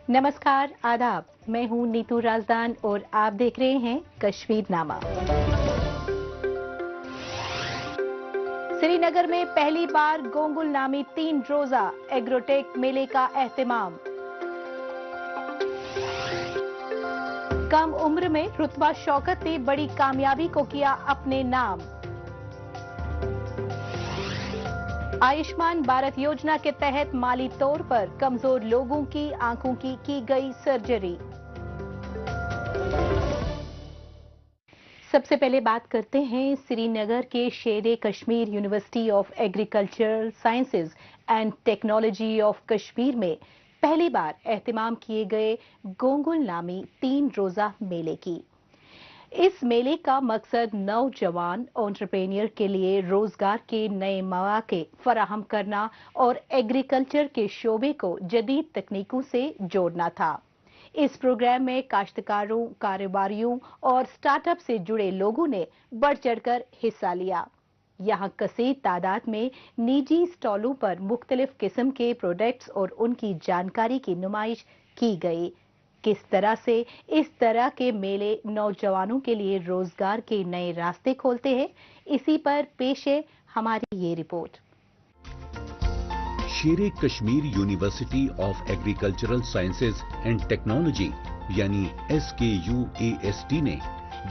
नमस्कार, आदाब। मैं हूं नीतू राजदान और आप देख रहे हैं कश्मीर नामा। श्रीनगर में पहली बार गोंगुल नामी 3 रोजा एग्रोटेक मेले का एहतिमाम। कम उम्र में रुतबा शौकत ने बड़ी कामयाबी को किया अपने नाम। आयुष्मान भारत योजना के तहत माली तौर पर कमजोर लोगों की आंखों की गई सर्जरी। सबसे पहले बात करते हैं श्रीनगर के शेर Kashmir university of agricultural sciences and technology of Kashmir में पहली बार एहतिमाम किए गए गोंगुल नामी 3 रोजा मेले की। इस मेले का मकसद नौजवान एंटरप्रेन्योर के लिए रोजगार के नए मौके फराहम करना और एग्रीकल्चर के शोबे को जदीद तकनीकों से जोड़ना था। इस प्रोग्राम में काश्तकारों, कारोबारियों और स्टार्टअप से जुड़े लोगों ने बढ़ चढ़कर हिस्सा लिया। यहाँ कसीर तादाद में निजी स्टॉलों पर मुख्तलिफ किस्म के प्रोडक्ट्स और उनकी जानकारी की नुमाइश की गई। किस तरह से इस तरह के मेले नौजवानों के लिए रोजगार के नए रास्ते खोलते हैं, इसी पर पेश है हमारी ये रिपोर्ट। शेर Kashmir university of agricultural sciences and technology यानी SKUAST ने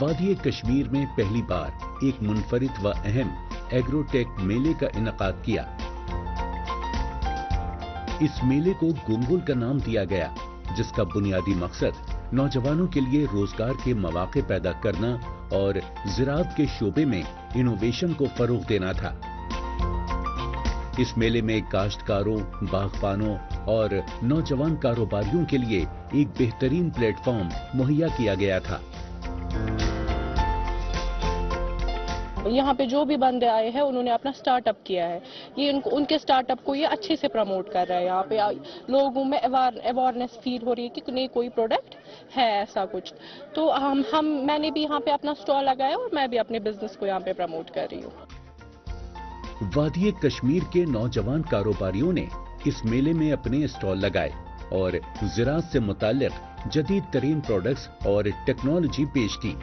वादी कश्मीर में पहली बार एक मुनफरिद व अहम एग्रोटेक मेले का इनेकाद किया। इस मेले को गोंगुल का नाम दिया गया, जिसका बुनियादी मकसद नौजवानों के लिए रोजगार के मौके पैदा करना और ज़राअत के शोबे में इनोवेशन को फरोग देना था। इस मेले में काश्तकारों, बागबानों और नौजवान कारोबारियों के लिए एक बेहतरीन प्लेटफॉर्म मुहैया किया गया था। यहाँ पे जो भी बंदे आए हैं उन्होंने अपना स्टार्टअप किया है। ये उनके स्टार्टअप को ये अच्छे से प्रमोट कर रहा है। यहाँ पे लोगों में अवेयरनेस फील हो रही है कि नहीं कोई प्रोडक्ट है ऐसा कुछ। तो मैंने भी यहाँ पे अपना स्टॉल लगाया और मैं भी अपने बिजनेस को यहाँ पे प्रमोट कर रही हूँ। वादी कश्मीर के नौजवान कारोबारियों ने इस मेले में अपने स्टॉल लगाए और ज़राअत से मुताल्लिक जदीद तरीन प्रोडक्ट्स और टेक्नोलॉजी पेश की।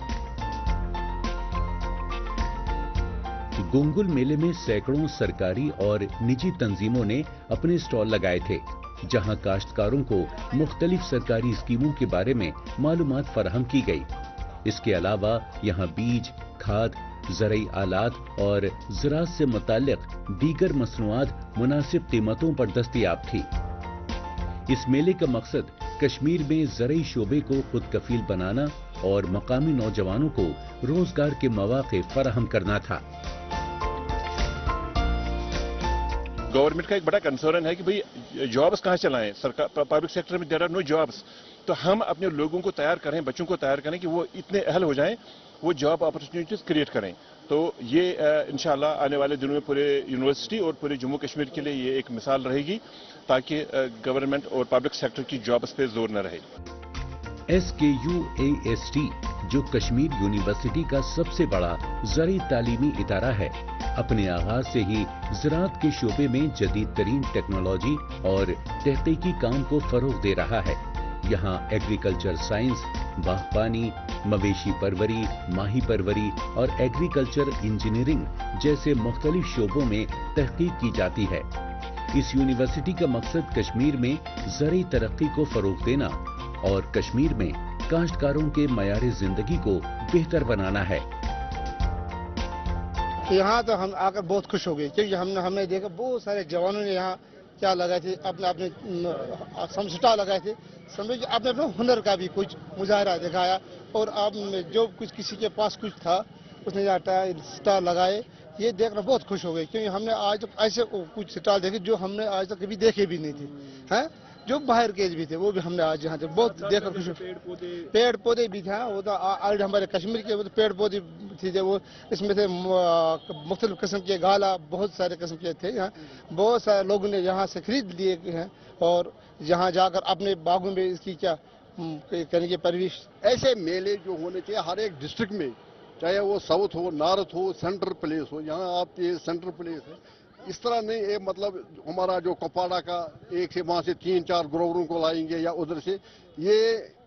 गोंगुल मेले में सैकड़ों सरकारी और निजी तंजीमों ने अपने स्टॉल लगाए थे, जहां काश्तकारों को मुख्तलिफ सरकारी स्कीमों के बारे में मालूमात फराहम की गई। इसके अलावा यहां बीज, खाद, ज़रई आलात और ज़राअत से मुताल्लिक दीगर मसनूआत मुनासिब कीमतों पर दस्तयाब थी। इस मेले का मकसद कश्मीर में ज़रई शोबे को खुद कफील बनाना और मकामी नौजवानों को रोजगार के मौके फराहम करना था। गवर्नमेंट का एक बड़ा कंसर्न है कि भाई जॉब्स कहाँ चलाएं, सरकार पब्लिक सेक्टर में देयर आर नो जॉब्स। तो हम अपने लोगों को तैयार करें, बच्चों को तैयार करें कि वो इतने अहल हो जाएं, वो जॉब अपॉर्चुनिटीज क्रिएट करें। तो ये इंशाल्लाह आने वाले दिनों में पूरे यूनिवर्सिटी और पूरे जम्मू कश्मीर के लिए ये एक मिसाल रहेगी, ताकि गवर्नमेंट और पब्लिक सेक्टर की जॉब्स पे जोर न रहे। SKUAST, जो कश्मीर यूनिवर्सिटी का सबसे बड़ा ज़रई तालीमी इदारा है, अपने आगाज से ही ज़राअत के शोबे में जदीद तरीन टेक्नोलॉजी और तहकीकी काम को फरोग दे रहा है। यहाँ एग्रीकल्चर साइंस, बागबानी, मवेशी परवरी, माही परवरी और एग्रीकल्चर इंजीनियरिंग जैसे मुख्तलिफ शोबों में तहकीक की जाती है। इस यूनिवर्सिटी का मकसद कश्मीर में ज़रई तरक्की को फरोग देना और कश्मीर में काश्तकारों के मयार जिंदगी को बेहतर बनाना है। यहाँ तो हम आकर बहुत खुश हो गए, क्योंकि हमने देखा बहुत सारे जवानों ने यहाँ क्या लगाए थे, अपने स्टॉल लगाए थे। समझो अपने अपने हुनर का भी कुछ मुजाहरा दिखाया और आप जो कुछ किसी के पास कुछ था उसने यहाँ स्टॉल लगाए। ये देखना बहुत खुश हो गए, क्योंकि हमने आज तक ऐसे कुछ स्टॉल देखे जो हमने आज तक कभी देखे भी नहीं थे। हैं जो बाहर के भी थे वो भी हमने आज यहाँ से बहुत देखकर खुश। पेड़ पौधे भी थे, वो तो आज हमारे कश्मीर के वो तो पेड़ पौधे थे, वो इसमें से मुख्तलिफ किस्म के गाला बहुत सारे किस्म के थे। यहाँ बहुत सारे लोगों ने यहाँ से खरीद लिए हैं और यहाँ जाकर अपने बागों में इसकी क्या करने की परवरिश। ऐसे मेले जो होने चाहिए हर एक डिस्ट्रिक्ट में, चाहे वो साउथ हो, नॉर्थ हो, सेंट्रल प्लेस हो। यहाँ आप ये सेंट्रल प्लेस है, इस तरह नहीं, ये मतलब हमारा जो कपाड़ा का एक से वहां से 3-4 ग्रोवरों को लाएंगे या उधर से, ये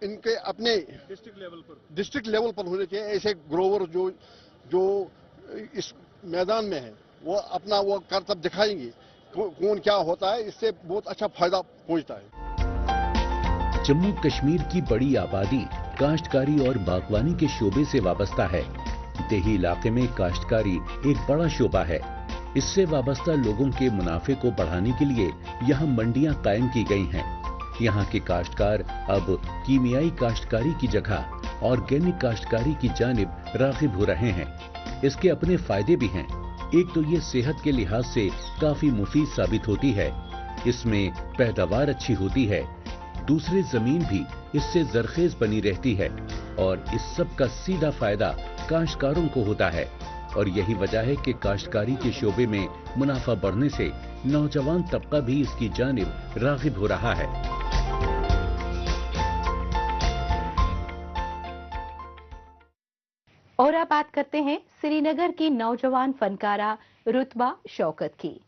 इनके अपने डिस्ट्रिक्ट लेवल पर होने चाहिए। ऐसे ग्रोवर जो इस मैदान में है वो अपना वो करतब दिखाएंगे, कौन क्या होता है, इससे बहुत अच्छा फायदा पहुंचता है। जम्मू कश्मीर की बड़ी आबादी काश्तकारी और बागवानी के शोबे से वाबस्ता है। देही इलाके में काश्तकारी एक बड़ा शोबा है। इससे वाबस्ता लोगों के मुनाफे को बढ़ाने के लिए यहाँ मंडियां कायम की गई हैं। यहाँ के काश्तकार अब कीमियाई काश्तकारी की जगह ऑर्गेनिक काश्तकारी की जानिब राग़िब हो रहे हैं। इसके अपने फायदे भी हैं। एक तो ये सेहत के लिहाज से काफी मुफीद साबित होती है, इसमें पैदावार अच्छी होती है, दूसरे जमीन भी इससे जरखेज बनी रहती है और इस सब का सीधा फायदा काश्तकारों को होता है। और यही वजह है कि काश्तकारी के शोबे में मुनाफा बढ़ने से नौजवान तबका भी इसकी जानिब राग़िब हो रहा है। और अब बात करते हैं श्रीनगर की नौजवान फनकारा रुतबा शौकत की,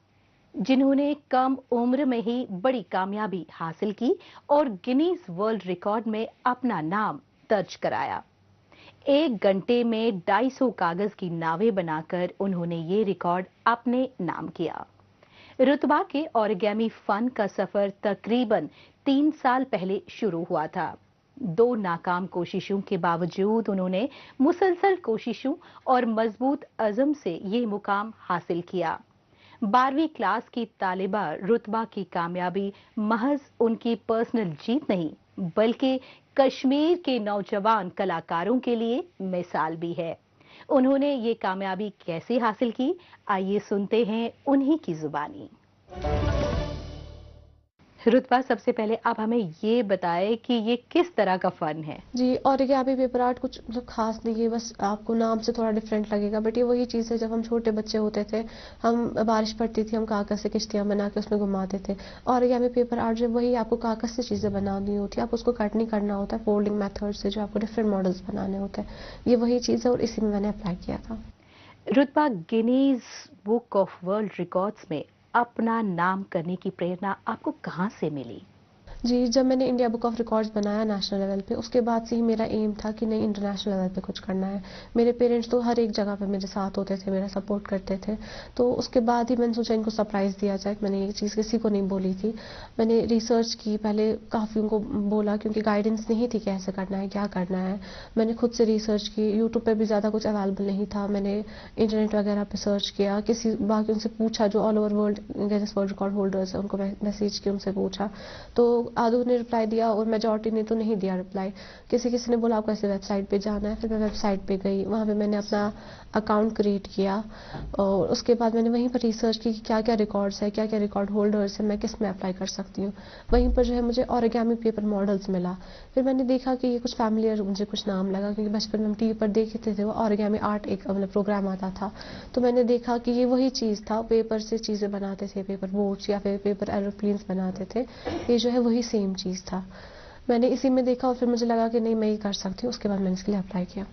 जिन्होंने कम उम्र में ही बड़ी कामयाबी हासिल की और गिनीज वर्ल्ड रिकॉर्ड में अपना नाम दर्ज कराया। 1 घंटे में 250 कागज की नावें बनाकर उन्होंने ये रिकॉर्ड अपने नाम किया। रुतबा के ऑरिगेमी फन का सफर तकरीबन 3 साल पहले शुरू हुआ था। 2 नाकाम कोशिशों के बावजूद उन्होंने मुसलसल कोशिशों और मजबूत अज़म से ये मुकाम हासिल किया। 12वीं क्लास की तालिबा रुतबा की कामयाबी महज उनकी पर्सनल जीत नहीं, बल्कि कश्मीर के नौजवान कलाकारों के लिए मिसाल भी है। उन्होंने ये कामयाबी कैसे हासिल की, आइए सुनते हैं उन्हीं की जुबानी। रुतबा, सबसे आप हमें ये बताएं कि ये किस तरह का फन है? जी, ऑरिगेमी पेपर आर्ट कुछ मतलब खास नहीं है, बस आपको नाम से थोड़ा डिफरेंट लगेगा, बट ये वही चीज़ है। जब हम छोटे बच्चे होते थे, हम बारिश पड़ती थी, हम कागज से किश्तियाँ बना के उसमें घुमाते थे। ऑरिगेमी पेपर आर्ट जो वही आपको कागज से चीज़ें बनानी होती है, आप उसको कट नहीं करना होता है, फोल्डिंग मेथड से जो आपको डिफरेंट मॉडल्स बनाने होते हैं, ये वही चीज़ है और इसी में मैंने अप्लाई किया था। रुतबा, Guinness book of world records में अपना नाम करने की प्रेरणा आपको कहां से मिली? जी, जब मैंने इंडिया बुक ऑफ रिकॉर्ड्स बनाया नेशनल लेवल पे, उसके बाद से ही मेरा एम था कि नहीं, इंटरनेशनल लेवल पे कुछ करना है। मेरे पेरेंट्स तो हर एक जगह पे मेरे साथ होते थे, मेरा सपोर्ट करते थे। तो उसके बाद ही मैंने सोचा इनको सरप्राइज़ दिया जाए। मैंने ये चीज़ किसी को नहीं बोली थी। मैंने रिसर्च की, पहले काफ़ी उनको बोला, क्योंकि गाइडेंस नहीं थी कैसे करना है, क्या करना है। मैंने खुद से रिसर्च की, यूट्यूब पर भी ज़्यादा कुछ अवेलेबल नहीं था। मैंने इंटरनेट वगैरह पर सर्च किया, किसी बाकी उनसे पूछा जो all over world Guinness world record holders हैं, उनको मैसेज किया, उनसे पूछा। तो आधों ने रिप्लाई दिया और मेजॉरिटी ने तो नहीं दिया रिप्लाई। किसी किसी ने बोला आपको ऐसे वेबसाइट पे जाना है। फिर मैं वेबसाइट पे गई, वहाँ पे मैंने अपना अकाउंट क्रिएट किया और उसके बाद मैंने वहीं पर रिसर्च की कि क्या क्या रिकॉर्ड्स है, क्या क्या रिकॉर्ड होल्डर्स है, मैं किस में अप्लाई कर सकती हूँ। वहीं पर जो है मुझे ऑरिगेमी पेपर मॉडल्स मिला। फिर मैंने देखा कि ये कुछ फैमिलियर मुझे कुछ नाम लगा, क्योंकि बचपन में हम टीवी पर देखते थे वो ऑरिगेमी आर्ट एक मतलब प्रोग्राम आता था। तो मैंने देखा कि ये वही चीज़ था, पेपर से चीज़ें बनाते थे, पेपर बोट्स या फिर पेपर एरोप्लेन्स बनाते थे, ये जो है वही सेम चीज़ था। मैंने इसी में देखा और फिर मुझे लगा कि नहीं, मैं ये कर सकती हूँ। उसके बाद मैंने इसके लिए अप्लाई किया।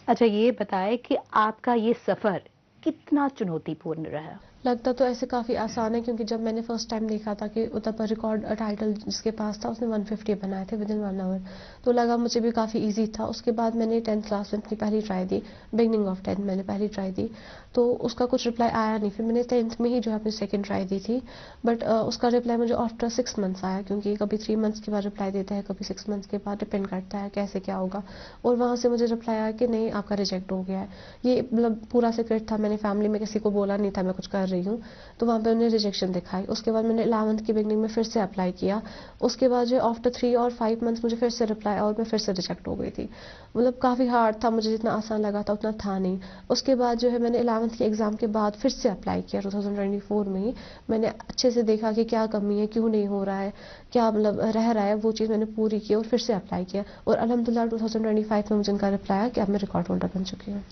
अच्छा, ये बताएं कि आपका ये सफर कितना चुनौतीपूर्ण रहा? लगता तो ऐसे काफ़ी आसान है, क्योंकि जब मैंने फर्स्ट टाइम देखा था कि उधर पर रिकॉर्ड टाइटल जिसके पास था उसने 150 बनाए थे विद इन 1 आवर, तो लगा मुझे भी काफ़ी इजी था। उसके बाद मैंने 10th क्लास में अपनी पहली try the, beginning of 10th मैंने पहली ट्राई दी, तो उसका कुछ रिप्लाई आया नहीं। फिर मैंने 10th में ही जो है अपनी सेकेंड ट्राई दी थी, बट उसका रिप्लाई मुझे आफ्टर 6 मंथ्स आया, क्योंकि कभी 3 मंथ्स के बाद रिप्लाई देता है, कभी 6 मंथ्स के बाद, डिपेंड करता है कैसे क्या होगा। और वहाँ से मुझे रिप्लाई आया कि नहीं, आपका रिजेक्ट हो गया है। ये मतलब पूरा सीक्रेट था, मैंने फैमिली में किसी को बोला नहीं था मैं कुछ कर रही हूँ। तो वहाँ पे उन्हें रिजेक्शन दिखाई। उसके बाद मैंने 11th की बिगनिंग में फिर से अप्लाई किया। उसके बाद जो आफ्टर 3 और 5 मंथ्स मुझे फिर से रिप्लाई और मैं फिर से रिजेक्ट हो गई थी। मतलब काफ़ी हार्ड था, मुझे जितना आसान लगा था उतना था नहीं। उसके बाद जो है मैंने 11th के एग्ज़ाम के बाद फिर से अप्लाई किया 2024 में ही। मैंने अच्छे से देखा कि क्या कमी है, क्यों नहीं हो रहा है, क्या मतलब रह रहा है, वो चीज़ मैंने पूरी की और फिर से अप्लाई किया। और अल्हम्दुलिल्लाह 2025 में मुझे इनका रिप्लाई आया कि अब मैं रिकॉर्ड होल्डर बन चुकी हूँ।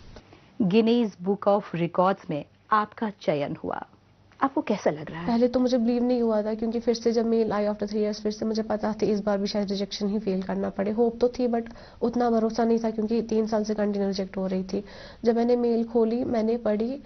गिनीज बुक ऑफ रिकॉर्ड्स में आपका चयन हुआ, आपको कैसा लग रहा है? पहले तो मुझे बिलीव नहीं हुआ था, क्योंकि फिर से जब मेल आई आफ्टर 3 इयर्स, फिर से मुझे पता था इस बार भी शायद रिजेक्शन ही फेल करना पड़े। होप तो थी बट उतना भरोसा नहीं था, क्योंकि 3 साल से कंटिन्यू रिजेक्ट हो रही थी। जब मैंने मेल खोली, मैंने पढ़ी,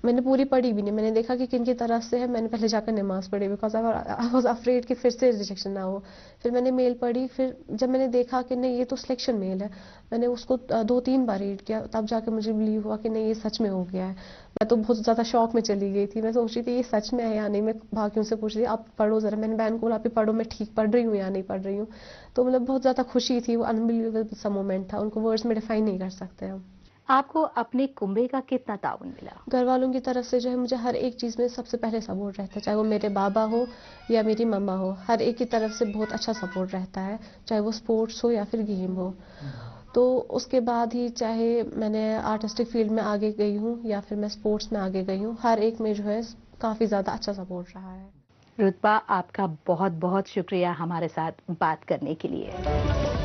मैंने पूरी पढ़ी भी नहीं, मैंने देखा कि किन की तरफ से है, मैंने पहले जाकर नमाज पढ़ी बिकॉज आई वाज अफ्रेड कि फिर से रिजेक्शन ना हो। फिर मैंने मेल पढ़ी, फिर जब मैंने देखा कि नहीं ये तो सिलेक्शन मेल है, मैंने उसको 2-3 बार रीड किया, तब जाके मुझे बिलीव हुआ कि नहीं ये सच में हो गया है। मैं तो बहुत ज़्यादा शॉक में चली गई थी, मैं सोच रही थी ये सच में है या नहीं। मैं बाकियों से पूछ रही थी आप पढ़ो ज़रा, मैंने बहन को बोला आप ही पढ़ो, मैं ठीक पढ़ रही हूँ या नहीं पढ़ रही हूँ। तो मतलब बहुत ज़्यादा खुशी थी, वो अनबिलीवेबल सा मोमेंट था, उनको वर्ड्स में डिफाइन नहीं कर सकते हम। आपको अपने कुंबे का कितना ताउन मिला? घर वालों की तरफ से जो है मुझे हर एक चीज़ में सबसे पहले सपोर्ट रहता है, चाहे वो मेरे बाबा हो या मेरी मम्मा हो, हर एक की तरफ से बहुत अच्छा सपोर्ट रहता है, चाहे वो स्पोर्ट्स हो या फिर गेम हो। तो उसके बाद ही चाहे मैंने आर्टिस्टिक फील्ड में आगे गई हूँ या फिर मैं स्पोर्ट्स में आगे गई हूँ, हर एक में जो है काफ़ी ज़्यादा अच्छा सपोर्ट रहा है। रुतबा, आपका बहुत बहुत शुक्रिया हमारे साथ बात करने के लिए।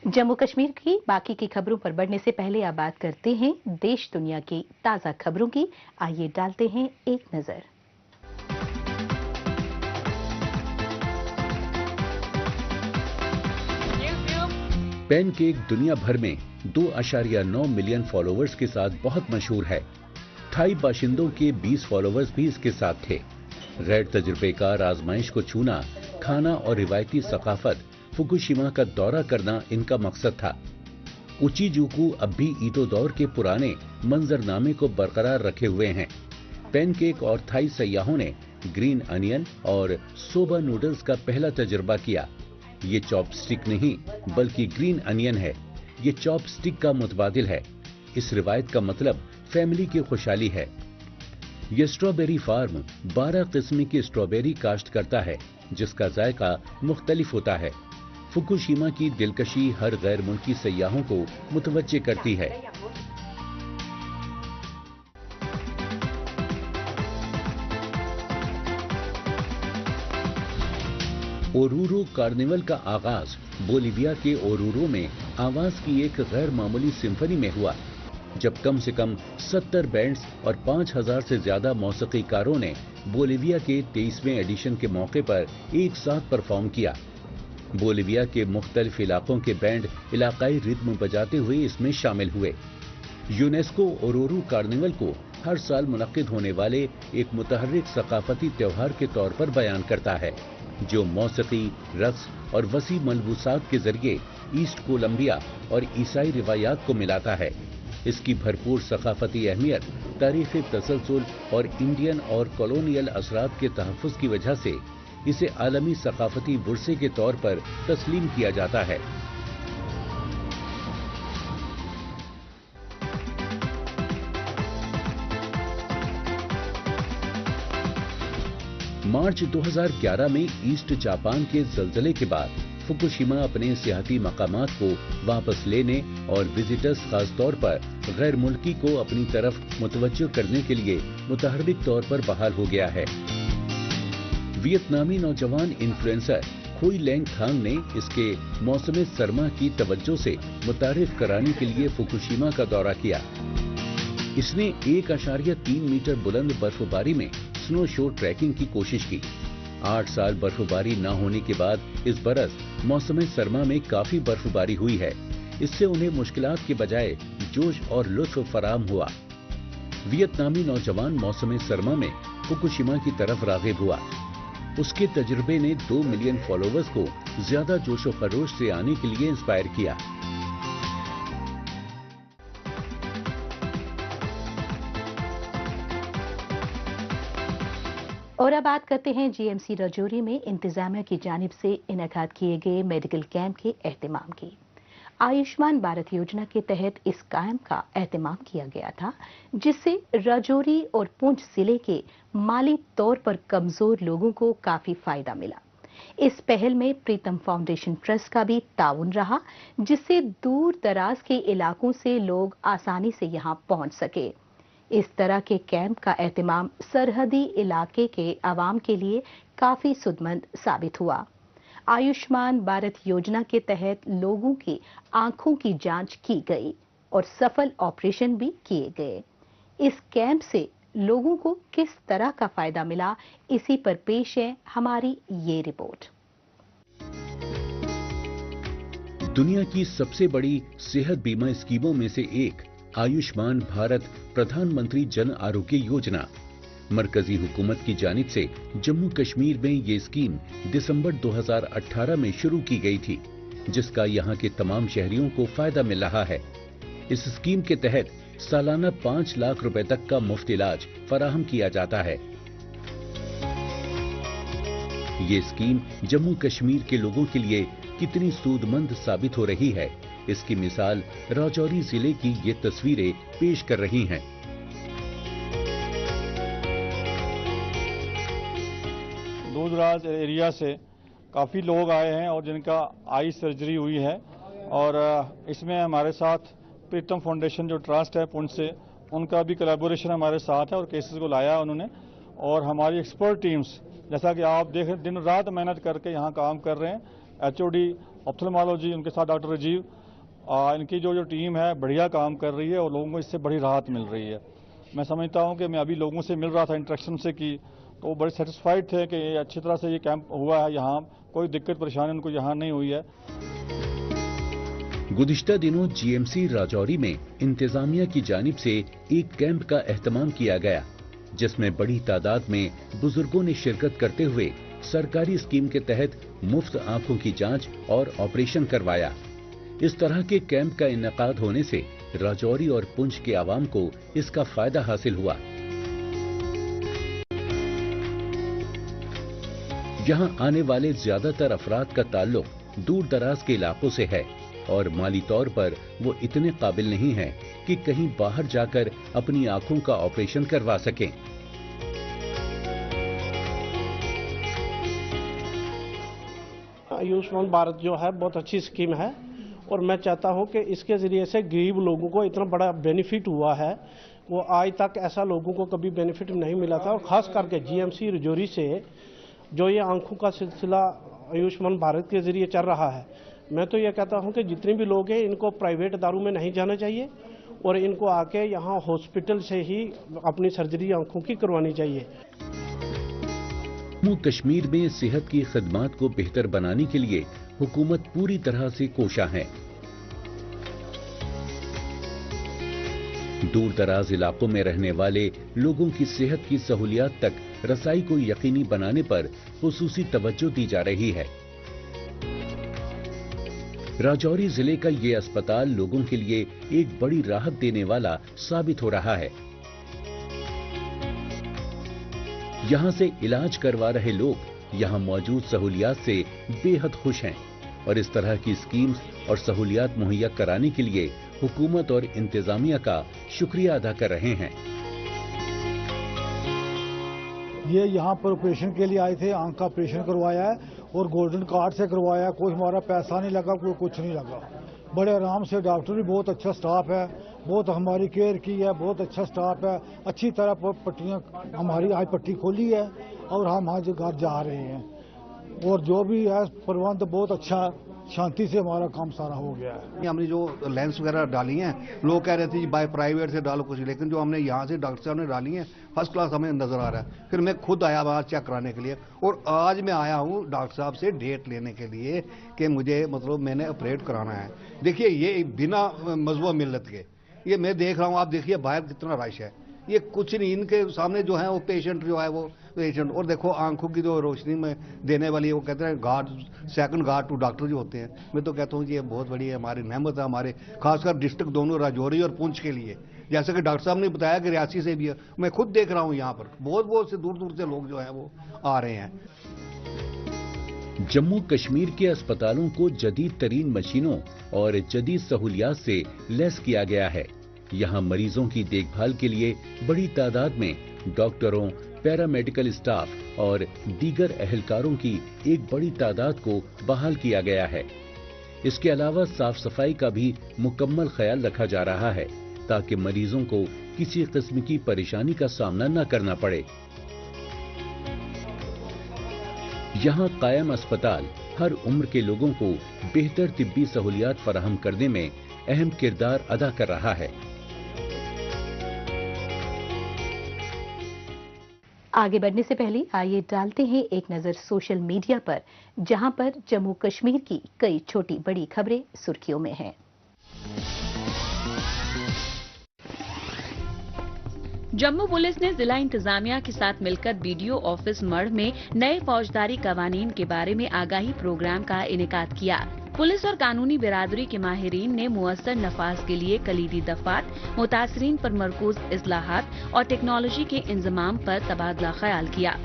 जम्मू कश्मीर की बाकी की खबरों पर बढ़ने से पहले अब बात करते हैं देश दुनिया की ताज़ा खबरों की। आइए डालते हैं एक नज़र। पैनकेक दुनिया भर में 2.9 मिलियन फॉलोअर्स के साथ बहुत मशहूर है। थाई बाशिंदों के 20 फॉलोअर्स भी इसके साथ थे। गैर तजुर्बेकार आजमाइश को छूना, खाना और रिवायती सकाफत, फुकुशिमा का दौरा करना इनका मकसद था। उचीजुकू अब भी ईटो दौर के पुराने मंजरनामे को बरकरार रखे हुए हैं। पैनकेक और थाई सयाहों ने ग्रीन अनियन और सोबा नूडल्स का पहला तजुर्बा किया। ये चॉपस्टिक नहीं बल्कि ग्रीन अनियन है। ये चॉपस्टिक का मुतबादिल है। इस रिवायत का मतलब फैमिली की खुशहाली है। ये स्ट्रॉबेरी फार्म 12 किस्म की स्ट्रॉबेरी काश्त करता है, जिसका जायका मुख्तलिफ होता है। फुकुशिमा की दिलकशी हर गैर मुल्की सयाहों को मुतवज्जे करती है। ओरूरो कार्निवल का आगाज बोलिविया के ओरूरो में आवाज की एक गैर मामूली सिम्फनी में हुआ, जब कम से कम 70 बैंड्स और 5000 से ज्यादा मौसीकीकारों ने बोलिविया के 23वें एडिशन के मौके पर एक साथ परफॉर्म किया। बोलिविया के मुख्तलिफ इलाकों के बैंड इलाकाई रिद्म बजाते हुए इसमें शामिल हुए। यूनेस्को ओरूरो कार्निवल को हर साल मुनक्किद होने वाले एक मुतहर्रिक सकाफती त्योहार के तौर पर बयान करता है, जो मौसीकी, रक्स और वसी मलबूसात के जरिए ईस्ट कोलंबिया और ईसाई रिवायात को मिलाता है। इसकी भरपूर सकाफती अहमियत, तारीखी तसलसल और इंडियन और कॉलोनियल असरात के तहफ़्फ़ुज़ की वजह से इसे आलमी सकाफती विरसे के तौर पर तस्लीम किया जाता है। मार्च 2011 में ईस्ट जापान के ज़लज़ले के बाद फुकुशिमा अपने सियाहती मकामात को वापस लेने और विजिटर्स खास तौर पर गैर मुल्की को अपनी तरफ मुतवज्जो करने के लिए मुतहर्रिक तौर पर बहाल हो गया है। वियतनामी नौजवान इन्फ्लुएंसर खुई लैंग थांग ने इसके मौसम सरमा की तवज्जो से मुतारिफ कराने के लिए फुकुशिमा का दौरा किया। इसने 1.3 मीटर बुलंद बर्फबारी में स्नो शो ट्रैकिंग की कोशिश की। 8 साल बर्फबारी न होने के बाद इस बरस मौसम सरमा में काफी बर्फबारी हुई है। इससे उन्हें मुश्किलात के बजाय जोश और लुत्फ फराम हुआ। वियतनामी नौजवान मौसम सरमा में फुकुशिमा की तरफ राग़िब हुआ। उसके तजुर्बे ने 2 मिलियन फॉलोवर्स को ज्यादा जोशो खरोश से आने के लिए इंस्पायर किया। और अब बात करते हैं जीएमसी राजौरी में इंतजामिया की जानिब से इनेकाद किए गए मेडिकल कैंप के एहतमाम की। आयुष्मान भारत योजना के तहत इस कैंप का एहतमाम किया गया था, जिससे राजौरी और पुंछ जिले के माली तौर पर कमजोर लोगों को काफी फायदा मिला। इस पहल में प्रीतम फाउंडेशन ट्रस्ट का भी ताउन रहा, जिससे दूर दराज के इलाकों से लोग आसानी से यहां पहुंच सके। इस तरह के कैंप का एहतमाम सरहदी इलाके के आवाम के लिए काफी सुदमंद साबित हुआ। आयुष्मान भारत योजना के तहत लोगों की आंखों की जांच की गई और सफल ऑपरेशन भी किए गए। इस कैंप से लोगों को किस तरह का फायदा मिला, इसी पर पेश है हमारी ये रिपोर्ट। दुनिया की सबसे बड़ी सेहत बीमा स्कीमों में से एक आयुष्मान भारत प्रधानमंत्री जन आरोग्य योजना। मरकजी हुकूमत की जानिब से जम्मू कश्मीर में ये स्कीम दिसंबर 2018 में शुरू की गई थी, जिसका यहाँ के तमाम शहरियों को फायदा मिल रहा है। इस स्कीम के तहत सालाना 5 लाख रुपए तक का मुफ्त इलाज फराहम किया जाता है। ये स्कीम जम्मू कश्मीर के लोगों के लिए कितनी सूदमंद साबित हो रही है, इसकी मिसाल राजौरी जिले की ये तस्वीरें पेश कर रही हैं। दूर दराज एरिया से काफ़ी लोग आए हैं और जिनका आई सर्जरी हुई है, और इसमें हमारे साथ प्रीतम फाउंडेशन जो ट्रस्ट है पुंछ से, उनका भी कोलैबोरेशन हमारे साथ है और केसेस को लाया उन्होंने। और हमारी एक्सपर्ट टीम्स, जैसा कि आप देख रहे, दिन रात मेहनत करके यहाँ काम कर रहे हैं। HOD ऑप्थेल्मोलॉजी, उनके साथ डॉक्टर राजीव, इनकी जो टीम है बढ़िया काम कर रही है और लोगों को इससे बड़ी राहत मिल रही है। मैं समझता हूँ कि मैं अभी लोगों से मिल रहा था इंटरेक्शन से की, तो वो बड़े सेटिस्फाइड थे कि ये अच्छी तरह से ये कैंप हुआ है, यहाँ कोई दिक्कत परेशानी उनको यहाँ नहीं हुई है। गुज़िश्ता दिनों GMC राजौरी में इंतजामिया की जानिब से एक कैंप का एहतमाम किया गया, जिसमें बड़ी तादाद में बुजुर्गों ने शिरकत करते हुए सरकारी स्कीम के तहत मुफ्त आंखों की जांच और ऑपरेशन करवाया। इस तरह के कैंप का इन्नेकाद होने से राजौरी और पुंछ के आवाम को इसका फायदा हासिल हुआ। यहाँ आने वाले ज्यादातर अफराद का ताल्लुक दूर दराज के इलाकों से है और माली तौर पर वो इतने काबिल नहीं हैं कि कहीं बाहर जाकर अपनी आंखों का ऑपरेशन करवा सकें। आयुष्मान भारत जो है बहुत अच्छी स्कीम है और मैं चाहता हूं कि इसके जरिए से गरीब लोगों को इतना बड़ा बेनिफिट हुआ है, वो आज तक ऐसा लोगों को कभी बेनिफिट नहीं मिला था। और खास करके GMC राजौरी से जो ये आंखों का सिलसिला आयुष्मान भारत के जरिए चल रहा है, मैं तो ये कहता हूं कि जितने भी लोग हैं इनको प्राइवेट इदारों में नहीं जाना चाहिए और इनको आके यहाँ हॉस्पिटल से ही अपनी सर्जरी आंखों की करवानी चाहिए। जम्मू कश्मीर में सेहत की खदमात को बेहतर बनाने के लिए हुकूमत पूरी तरह से कोशा है। दूर दराज इलाकों में रहने वाले लोगों की सेहत की सहूलियात तक रसाई को यकीनी बनाने पर खुसूसी तवज्जो दी जा रही है। राजौरी जिले का ये अस्पताल लोगों के लिए एक बड़ी राहत देने वाला साबित हो रहा है। यहाँ से इलाज करवा रहे लोग यहाँ मौजूद सहूलियात से बेहद खुश हैं और इस तरह की स्कीम्स और सहूलियात मुहैया कराने के लिए हुकूमत और इंतजामिया का शुक्रिया अदा कर रहे हैं। ये यहाँ पर ऑपरेशन के लिए आए थे, आंख का ऑपरेशन करवाया है और गोल्डन कार्ड से करवाया। कोई हमारा पैसा नहीं लगा, कोई कुछ नहीं लगा। बड़े आराम से, डॉक्टर भी बहुत अच्छा स्टाफ है, बहुत हमारी केयर की है, बहुत अच्छा स्टाफ है। अच्छी तरह पट्टियाँ हमारी आज पट्टी खोली है और हम आज घर जा रहे हैं और जो भी है प्रबंध बहुत अच्छा, शांति से हमारा काम सारा हो गया है। हमने जो लेंस वगैरह डाली हैं, लोग कह रहे थे बाय प्राइवेट से डालो कुछ, लेकिन जो हमने यहाँ से डॉक्टर साहब ने डाली हैं फर्स्ट क्लास हमें नजर आ रहा है। फिर मैं खुद आया वहाँ चेक कराने के लिए और आज मैं आया हूँ डॉक्टर साहब से डेट लेने के लिए कि मुझे मतलब मैंने ऑपरेट कराना है। देखिए ये बिना मजबूत मिलत के ये मैं देख रहा हूँ, आप देखिए बाहर कितना रश है, ये कुछ नहीं, इनके सामने जो है वो पेशेंट जो है वो पेशेंट। और देखो आंखों की जो रोशनी में देने वाली है, वो कहते हैं guard, second guard to doctor जो होते हैं। मैं तो कहता हूँ ये बहुत बड़ी हमारी नेमत है, हमारे खासकर डिस्ट्रिक्ट दोनों राजौरी और पुंछ के लिए। जैसे कि डॉक्टर साहब ने बताया कि रियासी से भी है, मैं खुद देख रहा हूँ यहाँ पर बहुत से दूर दूर से लोग जो है वो आ रहे हैं। जम्मू कश्मीर के अस्पतालों को जदीद तरीन मशीनों और जदीद सहूलियात से लैस किया गया है। यहाँ मरीजों की देखभाल के लिए बड़ी तादाद में डॉक्टरों, पैरामेडिकल स्टाफ और दीगर अहलकारों की एक बड़ी तादाद को बहाल किया गया है। इसके अलावा साफ सफाई का भी मुकम्मल ख्याल रखा जा रहा है ताकि मरीजों को किसी किस्म की परेशानी का सामना न करना पड़े। यहाँ कायम अस्पताल हर उम्र के लोगों को बेहतर तिब्बी सहूलियात फराहम करने में अहम किरदार अदा कर रहा है। आगे बढ़ने से पहले आइए डालते हैं एक नजर सोशल मीडिया पर, जहां पर जम्मू कश्मीर की कई छोटी बड़ी खबरें सुर्खियों में हैं। जम्मू पुलिस ने जिला इंतजामिया के साथ मिलकर बीडीओ ऑफिस मढ़ में नए फौजदारी कवानीन के बारे में आगाही प्रोग्राम का इनेकाद किया। पुलिस और कानूनी बिरादरी के माहिरीन ने मुअस्सर नफाज के लिए कलीदी दफात, मुतासरीन पर मरकूज इस्लाहात और टेक्नोलॉजी के इंजमाम पर तबादला ख्याल किया।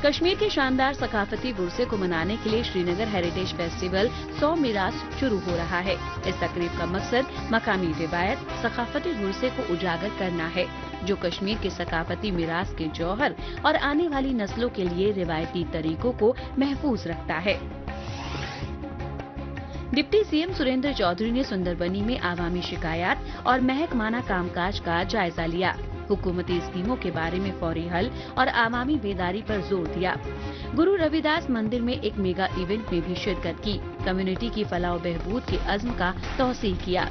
कश्मीर के शानदार सकाफती विरसे को मनाने के लिए श्रीनगर हेरिटेज फेस्टिवल 100 मीरास शुरू हो रहा है। इस तकरीब का मकसद मकामी रिवायत, सकाफती विरसे को उजागर करना है, जो कश्मीर के सकाफती मीरास के जौहर और आने वाली नस्लों के लिए रिवायती तरीकों को महफूज रखता है। डिप्टी सीएम सुरेंद्र चौधरी ने सुंदरबनी में आवामी शिकायत और महकमाना कामकाज का जायजा लिया। हुकूमती स्कीमों के बारे में फौरी हल और आवामी बेदारी पर जोर दिया। गुरु रविदास मंदिर में एक मेगा इवेंट में भी शिरकत की। कम्युनिटी की फलाह बहबूद के अज़्म का तौसीह किया।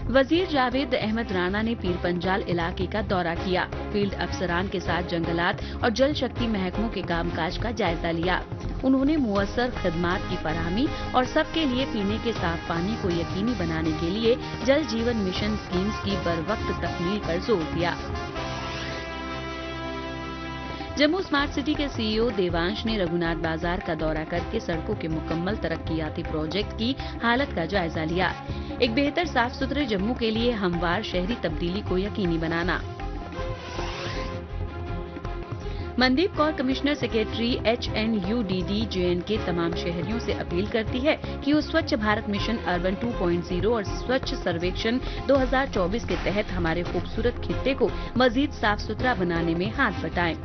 वजीर जावेद अहमद राणा ने पीर पंजाल इलाके का दौरा किया। फील्ड अफसरान के साथ जंगलात और जल शक्ति महकमों के कामकाज का जायजा लिया। उन्होंने मुअस्सर खदमात की फराहमी और सबके लिए पीने के साफ पानी को यकीनी बनाने के लिए जल जीवन मिशन स्कीम्स की बरवक्त तकमील पर जोर दिया। जम्मू स्मार्ट सिटी के सीईओ देवांश ने रघुनाथ बाजार का दौरा करके सड़कों के मुकम्मल तरक्कियाती प्रोजेक्ट की हालत का जायजा लिया। एक बेहतर साफ सुथरे जम्मू के लिए हमवार शहरी तब्दीली को यकीनी बनाना। Mandeep Kaur commissioner secretary HNUDD JNK तमाम शहरियों से अपील करती है कि वो स्वच्छ भारत मिशन अर्बन 2.0 और स्वच्छ सर्वेक्षण 2024 के तहत हमारे खूबसूरत खित्ते को मजीद साफ सुथरा बनाने में हाथ बटाएं।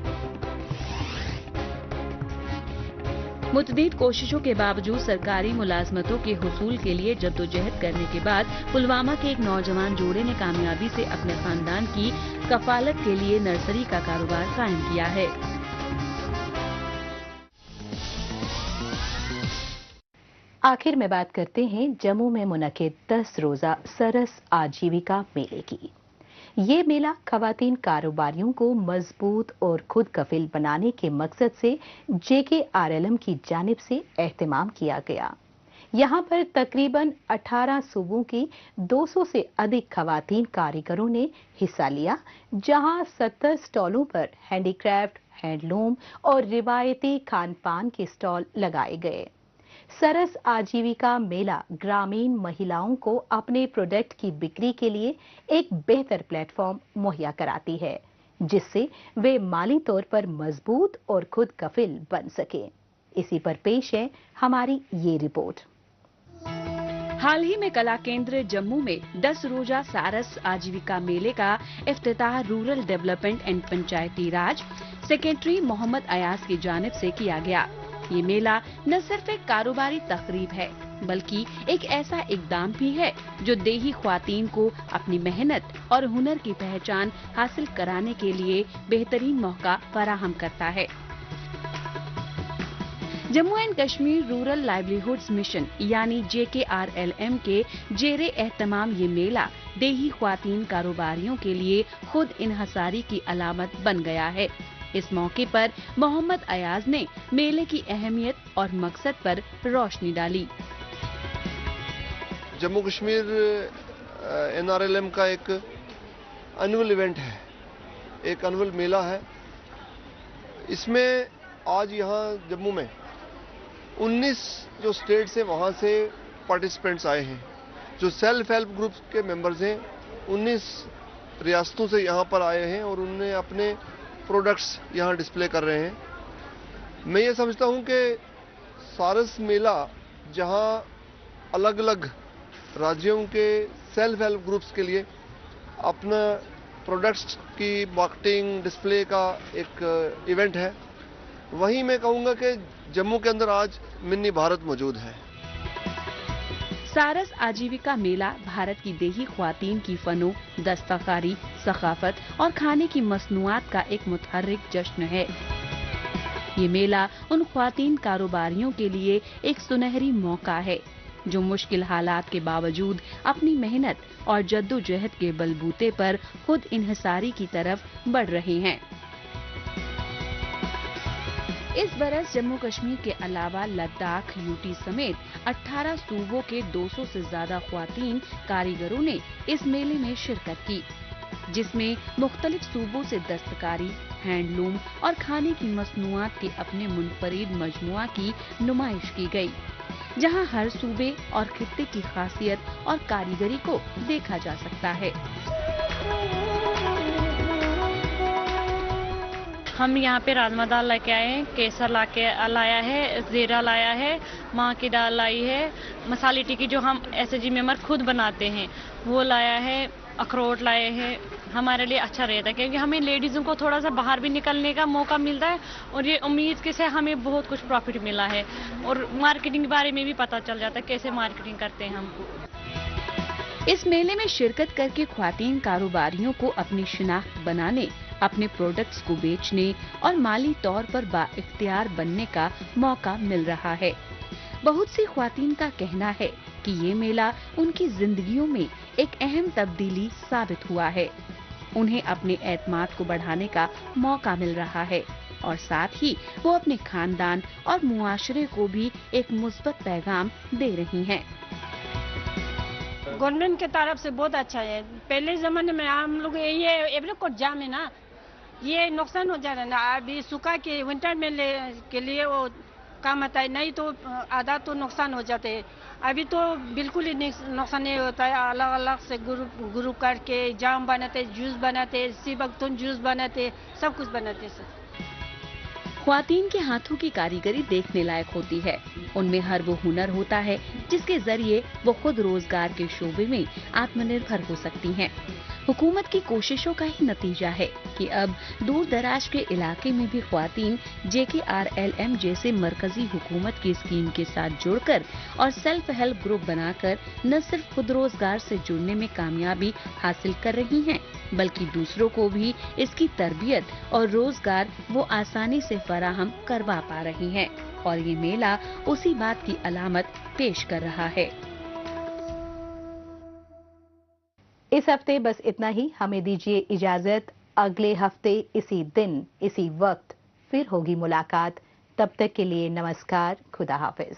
मुतदीद कोशिशों के बावजूद सरकारी मुलाजमतों के हुसूल के लिए जद्दोजहद करने के बाद पुलवामा के एक नौजवान जोड़े ने कामयाबी से अपने खानदान की कफालत के लिए नर्सरी का कारोबार कायम किया है। आखिर में बात करते हैं जम्मू में मुनक्किद 10 रोजा सरस आजीविका मेले की। ये मेला खवातीन कारोबारियों को मजबूत और खुद कफिल बनाने के मकसद से JKRLM की जानिब से एहतमाम किया गया। यहाँ पर तकरीबन 18 सूबों की 200 से अधिक खवातीन कारीगरों ने हिस्सा लिया, जहाँ 70 स्टॉलों पर हैंडीक्राफ्ट, हैंडलूम और रिवायती खान पान के स्टॉल लगाए गए। सरस आजीविका मेला ग्रामीण महिलाओं को अपने प्रोडक्ट की बिक्री के लिए एक बेहतर प्लेटफॉर्म मुहैया कराती है, जिससे वे माली तौर पर मजबूत और खुद कफिल बन सके। इसी पर पेश है हमारी ये रिपोर्ट। हाल ही में कला केंद्र जम्मू में 10 रोजा सारस आजीविका मेले का इफ्तिताह rural development and Panchayati Raj secretary Mohammad Ayaz की जानिब से किया गया। ये मेला न सिर्फ एक कारोबारी तकरीब है, बल्कि एक ऐसा इकदाम भी है जो देही ख्वातीन को अपनी मेहनत और हुनर की पहचान हासिल कराने के लिए बेहतरीन मौका फराहम करता है। Jammu and Kashmir rural livelihoods mission यानी JKRLM के जेरे एहतमाम ये मेला देही ख्वातीन कारोबारियों के लिए खुद इन्हसारी की अलामत बन गया है। इस मौके पर मोहम्मद अयाज ने मेले की अहमियत और मकसद पर रोशनी डाली। जम्मू कश्मीर NRLM का एक एनुअल इवेंट है, एक एनुअल मेला है। इसमें आज यहाँ जम्मू में 19 जो स्टेट्स हैं वहाँ से पार्टिसिपेंट्स आए हैं। जो सेल्फ हेल्प ग्रुप्स के मेंबर्स हैं 19 रियासतों से यहाँ पर आए हैं और उन्होंने अपने प्रोडक्ट्स यहाँ डिस्प्ले कर रहे हैं। मैं ये समझता हूँ कि सारस मेला जहाँ अलग अलग राज्यों के सेल्फ हेल्प ग्रुप्स के लिए अपना प्रोडक्ट्स की मार्केटिंग डिस्प्ले का एक इवेंट है, वहीं मैं कहूँगा कि जम्मू के अंदर आज मिनी भारत मौजूद है। सारस आजीविका मेला भारत की देही ख्वातीन की फनो, दस्तकारी, सकाफत और खाने की मसनूआत का एक मुतहर्रिक जश्न है। ये मेला उन ख्वातीन कारोबारियों के लिए एक सुनहरी मौका है जो मुश्किल हालात के बावजूद अपनी मेहनत और जद्दोजहद के बलबूते पर खुद इन्हसारी की तरफ बढ़ रहे हैं। इस बरस जम्मू कश्मीर के अलावा लद्दाख, यूटी समेत 18 सूबों के 200 से ज्यादा ख्वातीन कारीगरों ने इस मेले में शिरकत की, जिसमें मुख्तलिफ सूबों से दस्तकारी, हैंडलूम और खाने की मसनूआत के अपने मुनफरिद मजमुआ की नुमाइश की गई, जहां हर सूबे और खित्ते की खासियत और कारीगरी को देखा जा सकता है। हम यहाँ पे राजमा दाल लेके आए हैं, केसर लाया है, जीरा लाया है, माँ की दाल लाई है, मसाले टिक्की जो हम SHG मेंबर खुद बनाते हैं वो लाया है, अखरोट लाए हैं। हमारे लिए अच्छा रहता है क्योंकि हमें लेडीज़ों को थोड़ा सा बाहर भी निकलने का मौका मिलता है और ये उम्मीद के से हमें बहुत कुछ प्रॉफिट मिला है और मार्केटिंग के बारे में भी पता चल जाता है कैसे मार्केटिंग करते हैं हमको। इस मेले में शिरकत करके ख्वातीन कारोबारियों को अपनी शिनाख्त बनाने, अपने प्रोडक्ट्स को बेचने और माली तौर पर बाइख्तियार बनने का मौका मिल रहा है। बहुत सी ख्वातीन का कहना है कि ये मेला उनकी जिंदगियों में एक अहम तब्दीली साबित हुआ है। उन्हें अपने एतमाद को बढ़ाने का मौका मिल रहा है और साथ ही वो अपने खानदान और मुआशरे को भी एक मुस्बत पैगाम दे रही हैं। गवर्नमेंट की तरफ से बहुत अच्छा है। पहले जमाने में हम लोग ये एवरेकोट जाम है ना, ये नुकसान हो जा रहा है ना, अभी सूखा के विंटर में के लिए वो काम आता है, नहीं तो आधा तो नुकसान हो जाते हैं। अभी तो बिल्कुल ही नुकसान नहीं होता है। अलग अलग से ग्रुप करके जाम बनाते, जूस बनाते, सीबकतून जूस बनाते, सब कुछ बनाते सर। ख्वातीन के हाथों की कारीगरी देखने लायक होती है। उनमें हर वो हुनर होता है जिसके जरिए वो खुद रोजगार के शोबे में आत्मनिर्भर हो सकती हैं। हुकूमत की कोशिशों का ही नतीजा है कि अब दूर दराज के इलाके में भी ख्वातीन JKRLM जैसे मरकजी हुकूमत की स्कीम के साथ जुड़कर और सेल्फ हेल्प ग्रुप बनाकर न सिर्फ खुद रोजगार से जुड़ने में कामयाबी हासिल कर रही हैं, बल्कि दूसरों को भी इसकी तरबियत और रोजगार वो आसानी से फराहम करवा पा रही हैं। और ये मेला उसी बात की अलामत पेश कर रहा है। इस हफ्ते बस इतना ही। हमें दीजिए इजाजत। अगले हफ्ते इसी दिन इसी वक्त फिर होगी मुलाकात। तब तक के लिए नमस्कार, खुदा हाफिज।